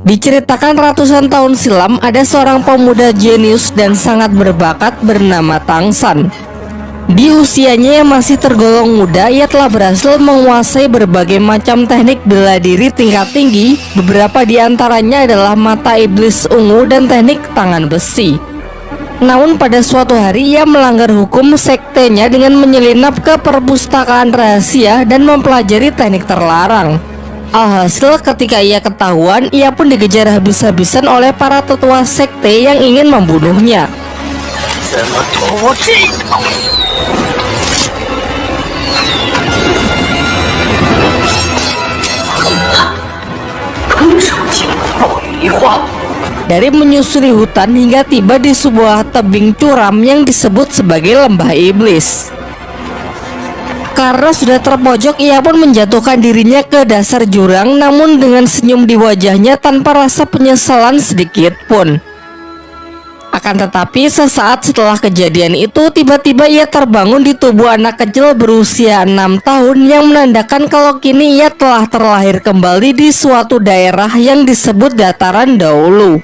Diceritakan ratusan tahun silam ada seorang pemuda jenius dan sangat berbakat bernama Tangsan. Di usianya yang masih tergolong muda, ia telah berhasil menguasai berbagai macam teknik bela diri tingkat tinggi. Beberapa di antaranya adalah mata iblis ungu dan teknik tangan besi. Namun pada suatu hari ia melanggar hukum sektenya dengan menyelinap ke perpustakaan rahasia dan mempelajari teknik terlarang. Alhasil ketika ia ketahuan, ia pun dikejar habis-habisan oleh para tetua sekte yang ingin membunuhnya. Dari menyusuri hutan hingga tiba di sebuah tebing curam yang disebut sebagai lembah iblis. Karena sudah terpojok, ia pun menjatuhkan dirinya ke dasar jurang, namun dengan senyum di wajahnya tanpa rasa penyesalan sedikit pun. Akan tetapi sesaat setelah kejadian itu, tiba-tiba ia terbangun di tubuh anak kecil berusia 6 tahun yang menandakan kalau kini ia telah terlahir kembali di suatu daerah yang disebut dataran dahulu.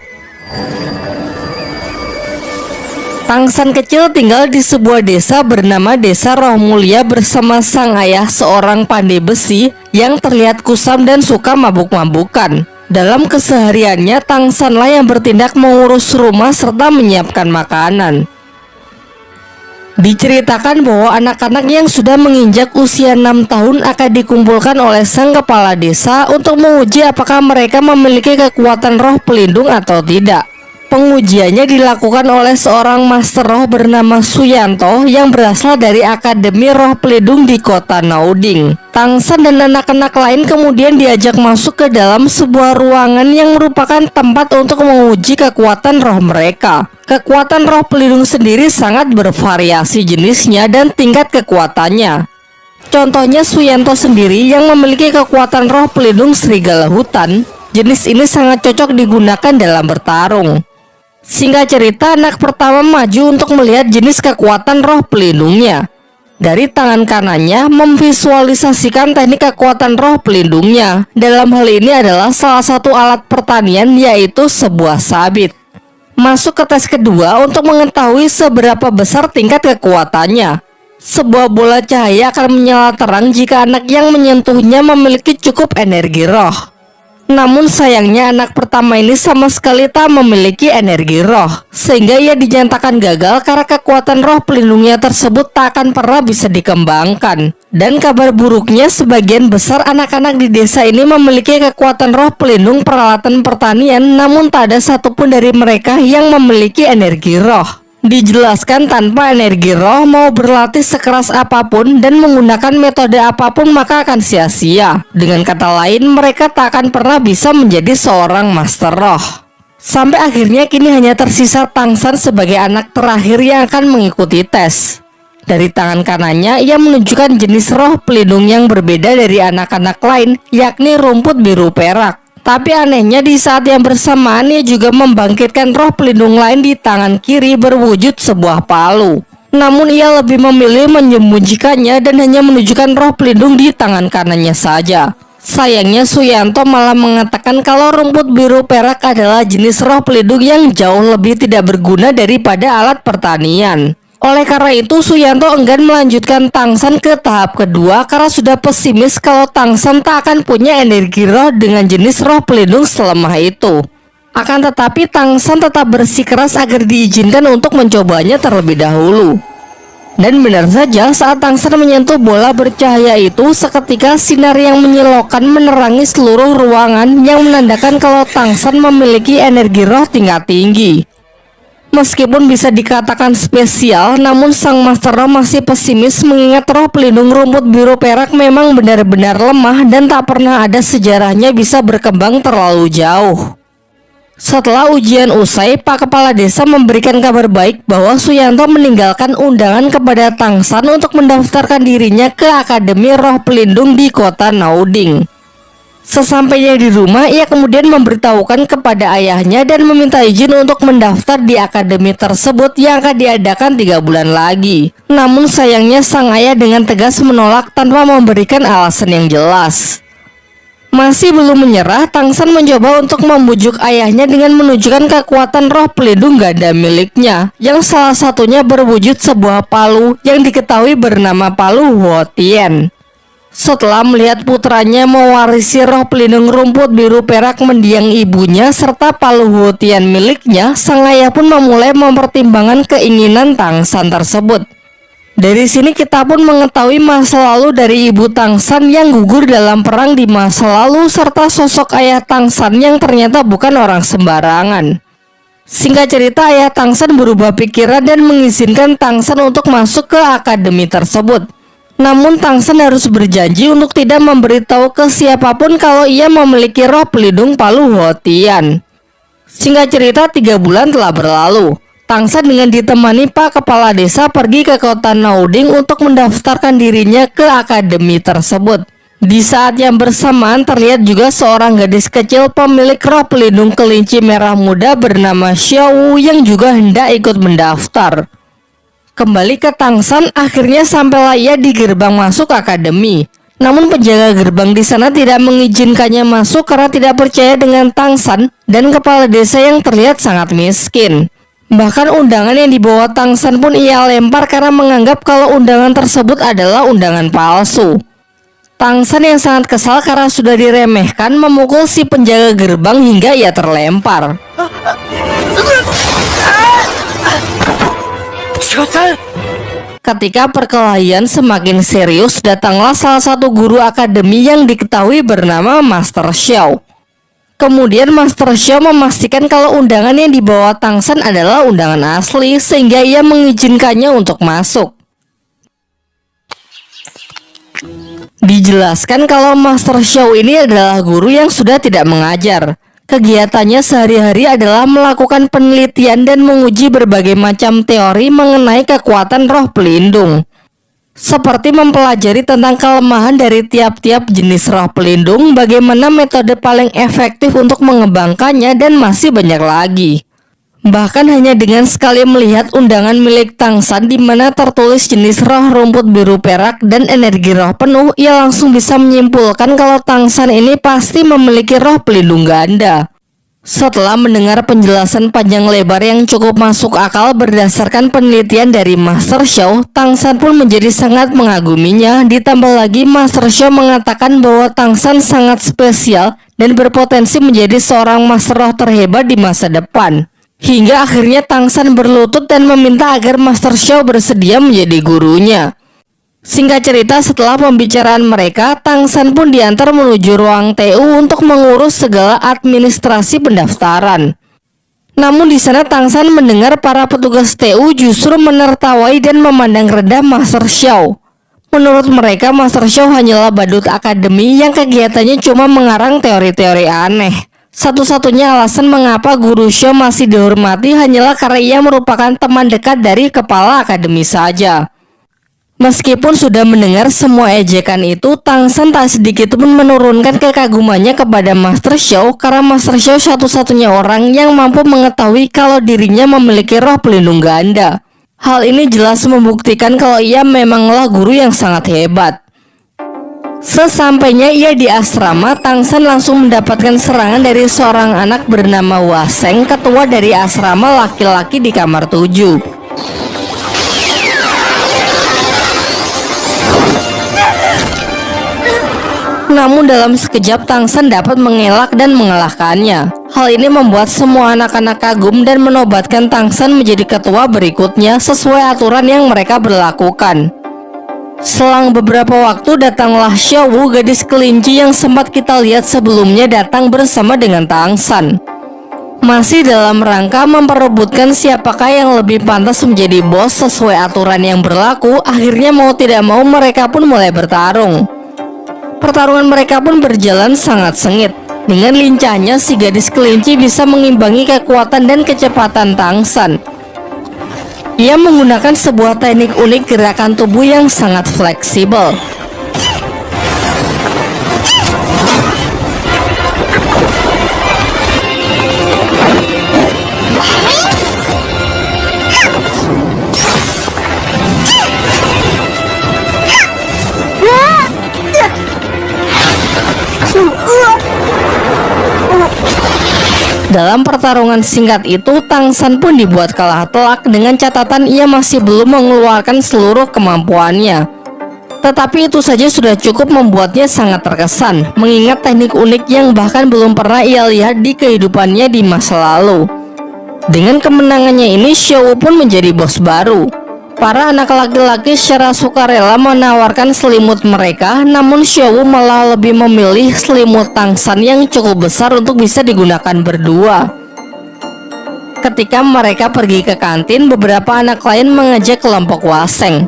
Tangsan kecil tinggal di sebuah desa bernama Desa Roh Mulia bersama sang ayah, seorang pandai besi yang terlihat kusam dan suka mabuk-mabukan. Dalam kesehariannya, Tangsanlah yang bertindak mengurus rumah serta menyiapkan makanan. Diceritakan bahwa anak-anak yang sudah menginjak usia 6 tahun akan dikumpulkan oleh sang kepala desa untuk menguji apakah mereka memiliki kekuatan roh pelindung atau tidak. Pengujiannya dilakukan oleh seorang master roh bernama Suyanto yang berasal dari Akademi Roh Pelindung di kota Nauding. Tangsan dan anak-anak lain kemudian diajak masuk ke dalam sebuah ruangan yang merupakan tempat untuk menguji kekuatan roh mereka. Kekuatan roh pelindung sendiri sangat bervariasi jenisnya dan tingkat kekuatannya. Contohnya Suyanto sendiri yang memiliki kekuatan roh pelindung serigala hutan. Jenis ini sangat cocok digunakan dalam bertarung. Singkat cerita, anak pertama maju untuk melihat jenis kekuatan roh pelindungnya. Dari tangan kanannya memvisualisasikan teknik kekuatan roh pelindungnya. Dalam hal ini adalah salah satu alat pertanian, yaitu sebuah sabit. Masuk ke tes kedua untuk mengetahui seberapa besar tingkat kekuatannya. Sebuah bola cahaya akan menyala terang jika anak yang menyentuhnya memiliki cukup energi roh. Namun sayangnya anak pertama ini sama sekali tak memiliki energi roh, sehingga ia dinyatakan gagal karena kekuatan roh pelindungnya tersebut tak akan pernah bisa dikembangkan. Dan kabar buruknya, sebagian besar anak-anak di desa ini memiliki kekuatan roh pelindung peralatan pertanian, namun tak ada satupun dari mereka yang memiliki energi roh. Dijelaskan tanpa energi roh, mau berlatih sekeras apapun dan menggunakan metode apapun maka akan sia-sia. Dengan kata lain, mereka tak akan pernah bisa menjadi seorang master roh. Sampai akhirnya kini hanya tersisa Tangsan sebagai anak terakhir yang akan mengikuti tes. Dari tangan kanannya, ia menunjukkan jenis roh pelindung yang berbeda dari anak-anak lain, yakni rumput biru perak. Tapi anehnya di saat yang bersamaan ia juga membangkitkan roh pelindung lain di tangan kiri berwujud sebuah palu. Namun ia lebih memilih menyembunyikannya dan hanya menunjukkan roh pelindung di tangan kanannya saja. Sayangnya Suyanto malah mengatakan kalau rumput biru perak adalah jenis roh pelindung yang jauh lebih tidak berguna daripada alat pertanian. Oleh karena itu, Suyanto enggan melanjutkan Tangsan ke tahap kedua karena sudah pesimis kalau Tangsan tak akan punya energi roh dengan jenis roh pelindung selemah itu. Akan tetapi Tangsan tetap bersikeras agar diizinkan untuk mencobanya terlebih dahulu. Dan benar saja, saat Tangsan menyentuh bola bercahaya itu, seketika sinar yang menyilaukan menerangi seluruh ruangan yang menandakan kalau Tangsan memiliki energi roh tingkat tinggi. Meskipun bisa dikatakan spesial, namun sang master roh masih pesimis mengingat roh pelindung rumput biru perak memang benar-benar lemah dan tak pernah ada sejarahnya bisa berkembang terlalu jauh. Setelah ujian usai, Pak Kepala Desa memberikan kabar baik bahwa Suyanto meninggalkan undangan kepada Tangsan untuk mendaftarkan dirinya ke Akademi Roh Pelindung di kota Nauding. Sesampainya di rumah, ia kemudian memberitahukan kepada ayahnya dan meminta izin untuk mendaftar di akademi tersebut yang akan diadakan 3 bulan lagi. Namun sayangnya sang ayah dengan tegas menolak tanpa memberikan alasan yang jelas. Masih belum menyerah, Tangsan mencoba untuk membujuk ayahnya dengan menunjukkan kekuatan roh pelindung ganda miliknya, yang salah satunya berwujud sebuah palu yang diketahui bernama palu Huotien. Setelah melihat putranya mewarisi roh pelindung rumput biru perak mendiang ibunya serta palu Huotien miliknya, sang ayah pun memulai mempertimbangkan keinginan Tangsan tersebut. Dari sini kita pun mengetahui masa lalu dari ibu Tangsan yang gugur dalam perang di masa lalu serta sosok ayah Tangsan yang ternyata bukan orang sembarangan. Singkat cerita, ayah Tangsan berubah pikiran dan mengizinkan Tangsan untuk masuk ke akademi tersebut. Namun Tangsan harus berjanji untuk tidak memberitahu ke siapapun kalau ia memiliki roh pelindung palu Huotien. Singkat cerita, 3 bulan telah berlalu. Tangsan dengan ditemani Pak Kepala Desa pergi ke kota Nauding untuk mendaftarkan dirinya ke akademi tersebut. Di saat yang bersamaan terlihat juga seorang gadis kecil pemilik roh pelindung kelinci merah muda bernama Xiao yang juga hendak ikut mendaftar. Kembali ke Tangsan, akhirnya sampailah ia di gerbang masuk akademi. Namun penjaga gerbang di sana tidak mengizinkannya masuk karena tidak percaya dengan Tangsan dan kepala desa yang terlihat sangat miskin. Bahkan undangan yang dibawa Tangsan pun ia lempar karena menganggap kalau undangan tersebut adalah undangan palsu. Tangsan yang sangat kesal karena sudah diremehkan memukul si penjaga gerbang hingga ia terlempar. Ketika perkelahian semakin serius, datanglah salah satu guru akademi yang diketahui bernama Master Xiao. Kemudian Master Xiao memastikan kalau undangan yang dibawa Tangsan adalah undangan asli sehingga ia mengizinkannya untuk masuk. Dijelaskan kalau Master Xiao ini adalah guru yang sudah tidak mengajar. Kegiatannya sehari-hari adalah melakukan penelitian dan menguji berbagai macam teori mengenai kekuatan roh pelindung. Seperti mempelajari tentang kelemahan dari tiap-tiap jenis roh pelindung, bagaimana metode paling efektif untuk mengembangkannya, dan masih banyak lagi. Bahkan hanya dengan sekali melihat undangan milik Tangsan di mana tertulis jenis roh rumput biru perak dan energi roh penuh, ia langsung bisa menyimpulkan kalau Tangsan ini pasti memiliki roh pelindung ganda. Setelah mendengar penjelasan panjang lebar yang cukup masuk akal berdasarkan penelitian dari Master Xiao, Tangsan pun menjadi sangat mengaguminya. Ditambah lagi Master Xiao mengatakan bahwa Tangsan sangat spesial dan berpotensi menjadi seorang master roh terhebat di masa depan. Hingga akhirnya Tangsan berlutut dan meminta agar Master Xiao bersedia menjadi gurunya. Singkat cerita, setelah pembicaraan mereka, Tangsan pun diantar menuju ruang TU untuk mengurus segala administrasi pendaftaran. Namun di sana Tangsan mendengar para petugas TU justru menertawai dan memandang rendah Master Xiao. Menurut mereka, Master Xiao hanyalah badut akademi yang kegiatannya cuma mengarang teori-teori aneh. Satu-satunya alasan mengapa guru Xiao masih dihormati hanyalah karena ia merupakan teman dekat dari kepala akademi saja. Meskipun sudah mendengar semua ejekan itu, Tangsan tak sedikit pun menurunkan kekagumannya kepada Master Xiao karena Master Xiao satu-satunya orang yang mampu mengetahui kalau dirinya memiliki roh pelindung ganda. Hal ini jelas membuktikan kalau ia memanglah guru yang sangat hebat. Sesampainya ia di asrama, Tangsan langsung mendapatkan serangan dari seorang anak bernama Waseng, ketua dari asrama laki-laki di kamar 7. Namun dalam sekejap Tangsan dapat mengelak dan mengalahkannya. Hal ini membuat semua anak-anak kagum dan menobatkan Tangsan menjadi ketua berikutnya sesuai aturan yang mereka berlakukan. Selang beberapa waktu datanglah Xiao, gadis kelinci yang sempat kita lihat sebelumnya, datang bersama dengan Tangsan. Masih dalam rangka memperebutkan siapakah yang lebih pantas menjadi bos sesuai aturan yang berlaku, akhirnya mau tidak mau mereka pun mulai bertarung. Pertarungan mereka pun berjalan sangat sengit. Dengan lincahnya si gadis kelinci bisa mengimbangi kekuatan dan kecepatan Tangsan. Ia menggunakan sebuah teknik unik gerakan tubuh yang sangat fleksibel. Dalam pertarungan singkat itu, Tang San pun dibuat kalah telak dengan catatan ia masih belum mengeluarkan seluruh kemampuannya. Tetapi itu saja sudah cukup membuatnya sangat terkesan, mengingat teknik unik yang bahkan belum pernah ia lihat di kehidupannya di masa lalu. Dengan kemenangannya ini, Xiao Wu pun menjadi bos baru. Para anak laki-laki secara sukarela menawarkan selimut mereka, namun Xiao Wu malah lebih memilih selimut Tang San yang cukup besar untuk bisa digunakan berdua. Ketika mereka pergi ke kantin, beberapa anak lain mengajak kelompok Waseng.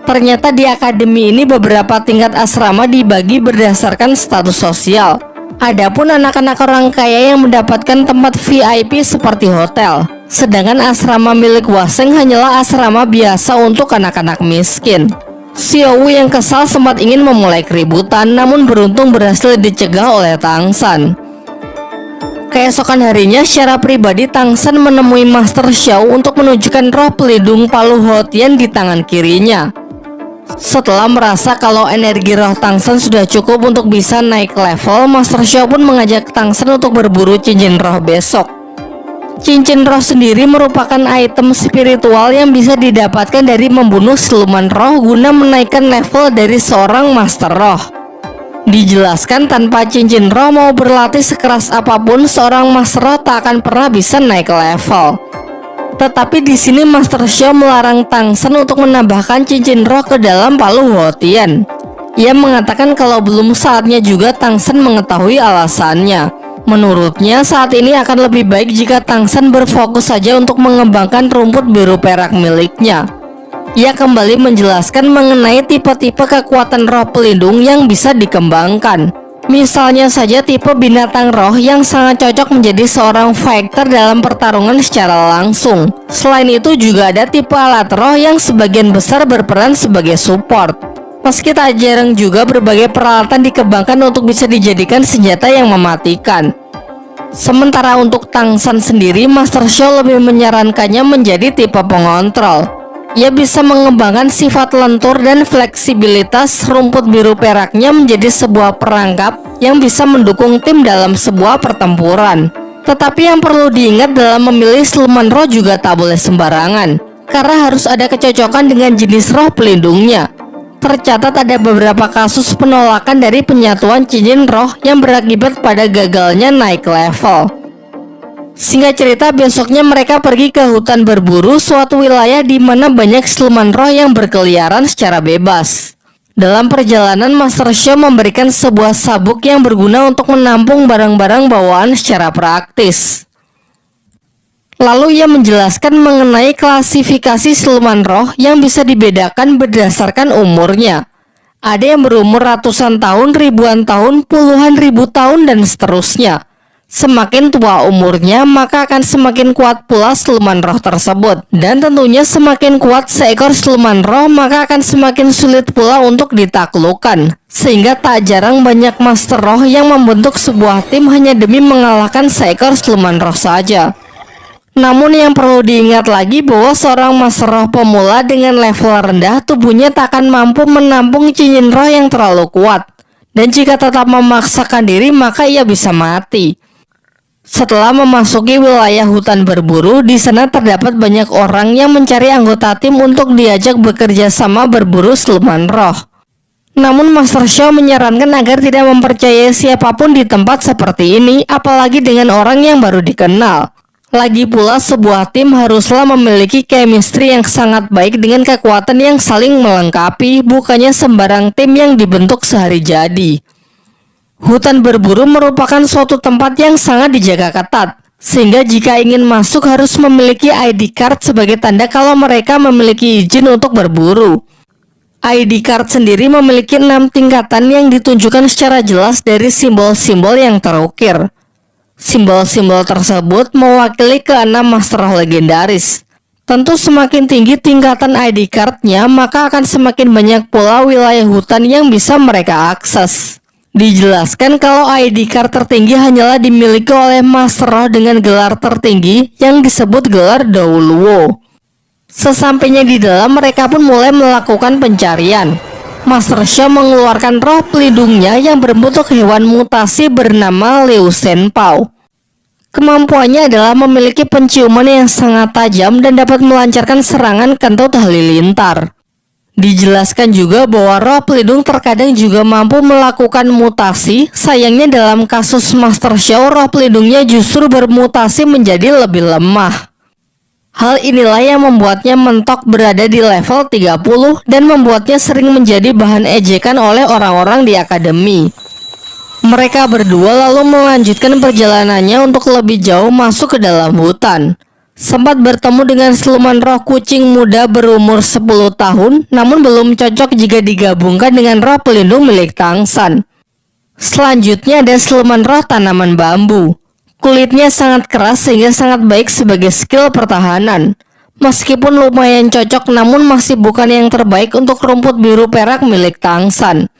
Ternyata di akademi ini beberapa tingkat asrama dibagi berdasarkan status sosial. Adapun anak-anak orang kaya yang mendapatkan tempat VIP seperti hotel, sedangkan asrama milik Waseng hanyalah asrama biasa untuk anak-anak miskin. Xiao Wu yang kesal sempat ingin memulai keributan, namun beruntung berhasil dicegah oleh Tang San. Keesokan harinya, secara pribadi Tang San menemui Master Xiao untuk menunjukkan roh pelindung Palu Hotian di tangan kirinya. Setelah merasa kalau energi roh Tang San sudah cukup untuk bisa naik level, Master Xiao pun mengajak Tang San untuk berburu cincin roh besok. Cincin roh sendiri merupakan item spiritual yang bisa didapatkan dari membunuh siluman roh guna menaikkan level dari seorang master roh. Dijelaskan tanpa cincin roh mau berlatih sekeras apapun, seorang master roh tak akan pernah bisa naik level. Tetapi di sini Master Xiao melarang Tang San untuk menambahkan cincin roh ke dalam Palu Hotian. Ia mengatakan kalau belum saatnya juga Tang San mengetahui alasannya. Menurutnya saat ini akan lebih baik jika Tang San berfokus saja untuk mengembangkan rumput biru perak miliknya. Ia kembali menjelaskan mengenai tipe-tipe kekuatan roh pelindung yang bisa dikembangkan. Misalnya saja tipe binatang roh yang sangat cocok menjadi seorang fighter dalam pertarungan secara langsung. Selain itu juga ada tipe alat roh yang sebagian besar berperan sebagai support. Meski tak jarang juga berbagai peralatan dikembangkan untuk bisa dijadikan senjata yang mematikan. Sementara untuk Tang San sendiri, Master Xiao lebih menyarankannya menjadi tipe pengontrol. Ia bisa mengembangkan sifat lentur dan fleksibilitas rumput biru peraknya menjadi sebuah perangkap yang bisa mendukung tim dalam sebuah pertempuran. Tetapi yang perlu diingat dalam memilih siluman roh juga tak boleh sembarangan, karena harus ada kecocokan dengan jenis roh pelindungnya. Tercatat ada beberapa kasus penolakan dari penyatuan cincin roh yang berakibat pada gagalnya naik level. Singkat cerita, besoknya mereka pergi ke hutan berburu, suatu wilayah di mana banyak siluman roh yang berkeliaran secara bebas. Dalam perjalanan, Master Xiao memberikan sebuah sabuk yang berguna untuk menampung barang-barang bawaan secara praktis. Lalu ia menjelaskan mengenai klasifikasi siluman roh yang bisa dibedakan berdasarkan umurnya. Ada yang berumur ratusan tahun, ribuan tahun, puluhan ribu tahun, dan seterusnya. Semakin tua umurnya, maka akan semakin kuat pula siluman roh tersebut. Dan tentunya semakin kuat seekor siluman roh, maka akan semakin sulit pula untuk ditaklukkan. Sehingga tak jarang banyak master roh yang membentuk sebuah tim hanya demi mengalahkan seekor siluman roh saja. Namun yang perlu diingat lagi bahwa seorang master roh pemula dengan level rendah, tubuhnya tak akan mampu menampung cincin roh yang terlalu kuat. Dan jika tetap memaksakan diri, maka ia bisa mati. Setelah memasuki wilayah hutan berburu, di sana terdapat banyak orang yang mencari anggota tim untuk diajak bekerja sama berburu siluman roh. Namun Master Xiao menyarankan agar tidak mempercayai siapapun di tempat seperti ini, apalagi dengan orang yang baru dikenal. Lagi pula sebuah tim haruslah memiliki chemistry yang sangat baik dengan kekuatan yang saling melengkapi, bukannya sembarang tim yang dibentuk sehari jadi. Hutan berburu merupakan suatu tempat yang sangat dijaga ketat, sehingga jika ingin masuk harus memiliki ID card sebagai tanda kalau mereka memiliki izin untuk berburu. ID card sendiri memiliki 6 tingkatan yang ditunjukkan secara jelas dari simbol-simbol yang terukir. Simbol-simbol tersebut mewakili ke-6 master roh legendaris. Tentu semakin tinggi tingkatan ID cardnya, maka akan semakin banyak pula wilayah hutan yang bisa mereka akses. Dijelaskan kalau ID card tertinggi hanyalah dimiliki oleh master roh dengan gelar tertinggi yang disebut gelar Dauluo. Sesampainya di dalam, mereka pun mulai melakukan pencarian. Master Xiao mengeluarkan roh pelindungnya yang berbentuk hewan mutasi bernama Liu Shenpao. Kemampuannya adalah memiliki penciuman yang sangat tajam dan dapat melancarkan serangan kentut halilintar. Dijelaskan juga bahwa roh pelindung terkadang juga mampu melakukan mutasi. Sayangnya dalam kasus Master Xiao, roh pelindungnya justru bermutasi menjadi lebih lemah. Hal inilah yang membuatnya mentok berada di level 30 dan membuatnya sering menjadi bahan ejekan oleh orang-orang di akademi. Mereka berdua lalu melanjutkan perjalanannya untuk lebih jauh masuk ke dalam hutan. Sempat bertemu dengan siluman roh kucing muda berumur 10 tahun, namun belum cocok jika digabungkan dengan roh pelindung milik Tang San. Selanjutnya ada siluman roh tanaman bambu. Kulitnya sangat keras sehingga sangat baik sebagai skill pertahanan. Meskipun lumayan cocok, namun masih bukan yang terbaik untuk rumput biru perak milik Tang San.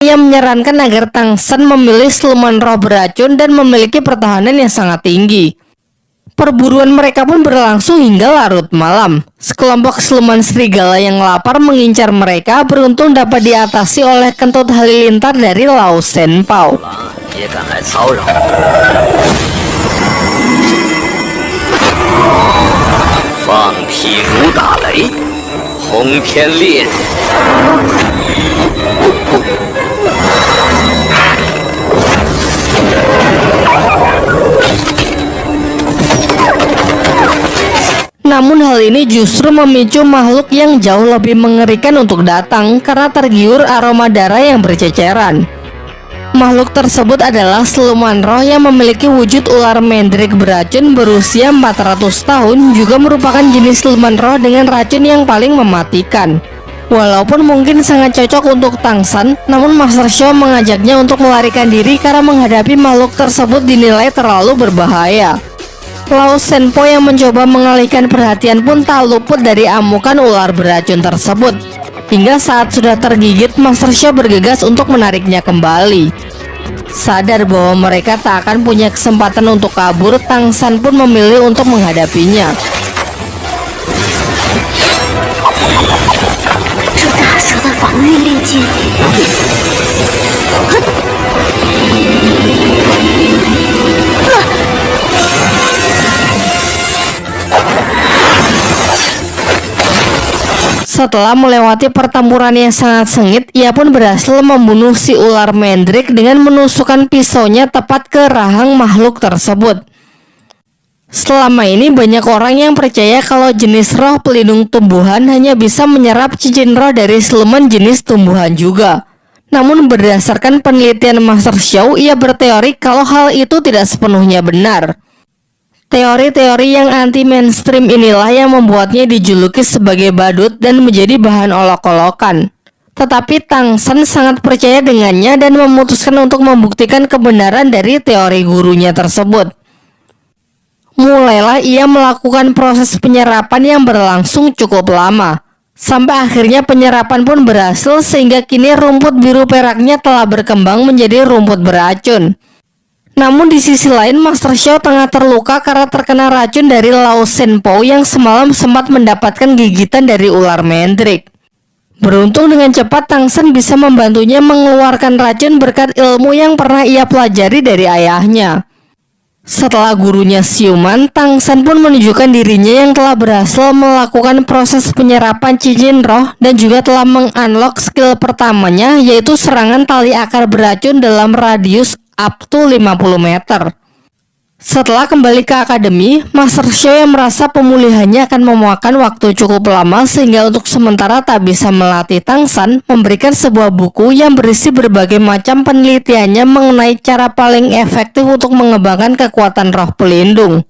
Ia menyarankan agar Tang San memilih siluman roh beracun dan memiliki pertahanan yang sangat tinggi. Perburuan mereka pun berlangsung hingga larut malam. Sekelompok siluman serigala yang lapar mengincar mereka, beruntung dapat diatasi oleh kentut halilintar dari Lao Shenpao. 也敢来骚扰，放屁如打雷，轰天烈日。 Namun hal ini justru memicu makhluk yang jauh lebih mengerikan untuk datang karena tergiur aroma darah yang berceceran. Makhluk tersebut adalah siluman roh yang memiliki wujud ular mendrik beracun berusia 400 tahun, juga merupakan jenis siluman roh dengan racun yang paling mematikan. Walaupun mungkin sangat cocok untuk Tang San, namun Master Xiao mengajaknya untuk melarikan diri karena menghadapi makhluk tersebut dinilai terlalu berbahaya. Lao Shenpao yang mencoba mengalihkan perhatian pun tak luput dari amukan ular beracun tersebut. Hingga saat sudah tergigit, Master Xiao bergegas untuk menariknya kembali. Sadar bahwa mereka tak akan punya kesempatan untuk kabur, Tang San pun memilih untuk menghadapinya. 这大蛇的防御力阶梯。 Setelah melewati pertempuran yang sangat sengit, ia pun berhasil membunuh si ular mendrik dengan menusukkan pisaunya tepat ke rahang makhluk tersebut. Selama ini banyak orang yang percaya kalau jenis roh pelindung tumbuhan hanya bisa menyerap cincin roh dari siluman jenis tumbuhan juga. Namun berdasarkan penelitian Master Xiao, ia berteori kalau hal itu tidak sepenuhnya benar. Teori-teori yang anti-mainstream inilah yang membuatnya dijuluki sebagai badut dan menjadi bahan olok-olokan. Tetapi Tang San sangat percaya dengannya dan memutuskan untuk membuktikan kebenaran dari teori gurunya tersebut. Mulailah ia melakukan proses penyerapan yang berlangsung cukup lama. Sampai akhirnya penyerapan pun berhasil sehingga kini rumput biru peraknya telah berkembang menjadi rumput beracun. Namun di sisi lain, Master Xiao tengah terluka karena terkena racun dari Lao Shenpao yang semalam sempat mendapatkan gigitan dari ular mendrik. Beruntung dengan cepat Tang San bisa membantunya mengeluarkan racun berkat ilmu yang pernah ia pelajari dari ayahnya. Setelah gurunya siuman, Tang San pun menunjukkan dirinya yang telah berhasil melakukan proses penyerapan cincin roh dan juga telah mengunlock skill pertamanya, yaitu serangan tali akar beracun dalam radius up to 50 meter. Setelah kembali ke akademi, Master Xiao yang merasa pemulihannya akan memakan waktu cukup lama sehingga untuk sementara tak bisa melatih Tang San, memberikan sebuah buku yang berisi berbagai macam penelitiannya mengenai cara paling efektif untuk mengembangkan kekuatan roh pelindung.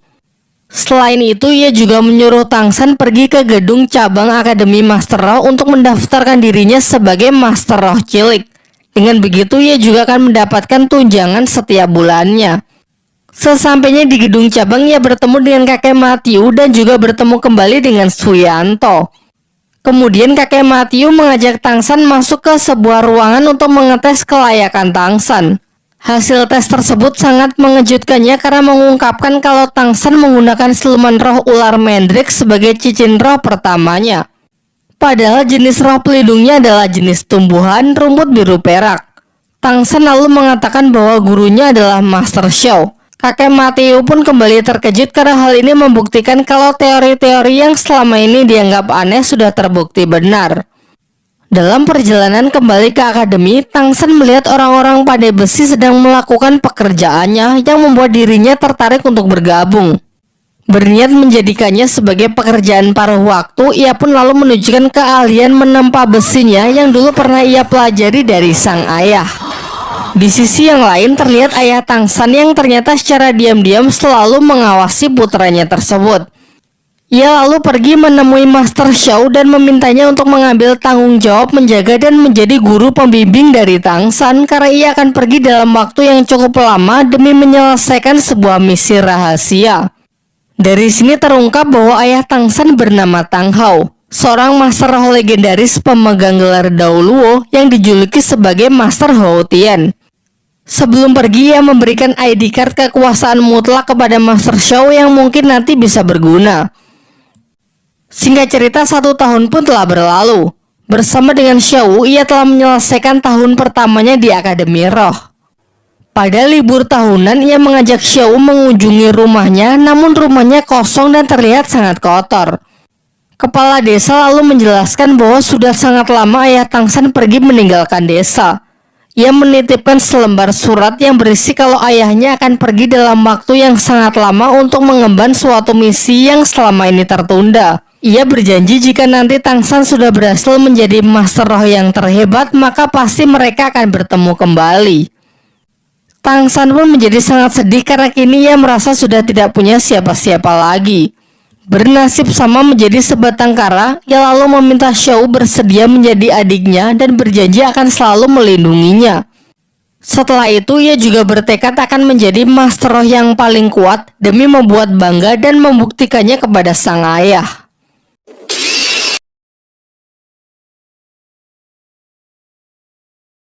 Selain itu, ia juga menyuruh Tang San pergi ke gedung cabang Akademi Master Roh untuk mendaftarkan dirinya sebagai Master Roh Cilik. Dengan begitu, ia juga akan mendapatkan tunjangan setiap bulannya. Sesampainya di gedung cabang, ia bertemu dengan kakek Matthew dan juga bertemu kembali dengan Suyanto. Kemudian kakek Matthew mengajak Tang San masuk ke sebuah ruangan untuk mengetes kelayakan Tang San. Hasil tes tersebut sangat mengejutkannya karena mengungkapkan kalau Tang San menggunakan siluman roh ular mendrik sebagai cincin roh pertamanya. Padahal jenis roh pelindungnya adalah jenis tumbuhan rumput biru perak. Tang San lalu mengatakan bahwa gurunya adalah Master Xiao. Kakek Mateo pun kembali terkejut karena hal ini membuktikan kalau teori-teori yang selama ini dianggap aneh sudah terbukti benar. Dalam perjalanan kembali ke akademi, Tang San melihat orang-orang pandai besi sedang melakukan pekerjaannya yang membuat dirinya tertarik untuk bergabung. Berniat menjadikannya sebagai pekerjaan paruh waktu, ia pun lalu menunjukkan keahlian menempa besinya yang dulu pernah ia pelajari dari sang ayah. Di sisi yang lain terlihat ayah Tang San yang ternyata secara diam-diam selalu mengawasi putranya tersebut. Ia lalu pergi menemui Master Xiao dan memintanya untuk mengambil tanggung jawab menjaga dan menjadi guru pembimbing dari Tang San karena ia akan pergi dalam waktu yang cukup lama demi menyelesaikan sebuah misi rahasia. Dari sini terungkap bahwa ayah Tang San bernama Tang Hao, seorang master roh legendaris pemegang gelar Dao Luo yang dijuluki sebagai Master Hao Tian. Sebelum pergi, ia memberikan ID card kekuasaan mutlak kepada Master Xiao yang mungkin nanti bisa berguna. Singkat cerita, 1 tahun pun telah berlalu. Bersama dengan Xiao, ia telah menyelesaikan tahun pertamanya di Akademi Roh. Pada libur tahunan, ia mengajak Xiao mengunjungi rumahnya, namun rumahnya kosong dan terlihat sangat kotor. Kepala desa lalu menjelaskan bahwa sudah sangat lama ayah Tang San pergi meninggalkan desa. Ia menitipkan selembar surat yang berisi kalau ayahnya akan pergi dalam waktu yang sangat lama untuk mengemban suatu misi yang selama ini tertunda. Ia berjanji jika nanti Tang San sudah berhasil menjadi master roh yang terhebat, maka pasti mereka akan bertemu kembali. Tang San pun menjadi sangat sedih karena kini ia merasa sudah tidak punya siapa-siapa lagi. Bernasib sama menjadi sebatang kara, ia lalu meminta Xiao bersedia menjadi adiknya dan berjanji akan selalu melindunginya. Setelah itu, ia juga bertekad akan menjadi master roh yang paling kuat demi membuat bangga dan membuktikannya kepada sang ayah.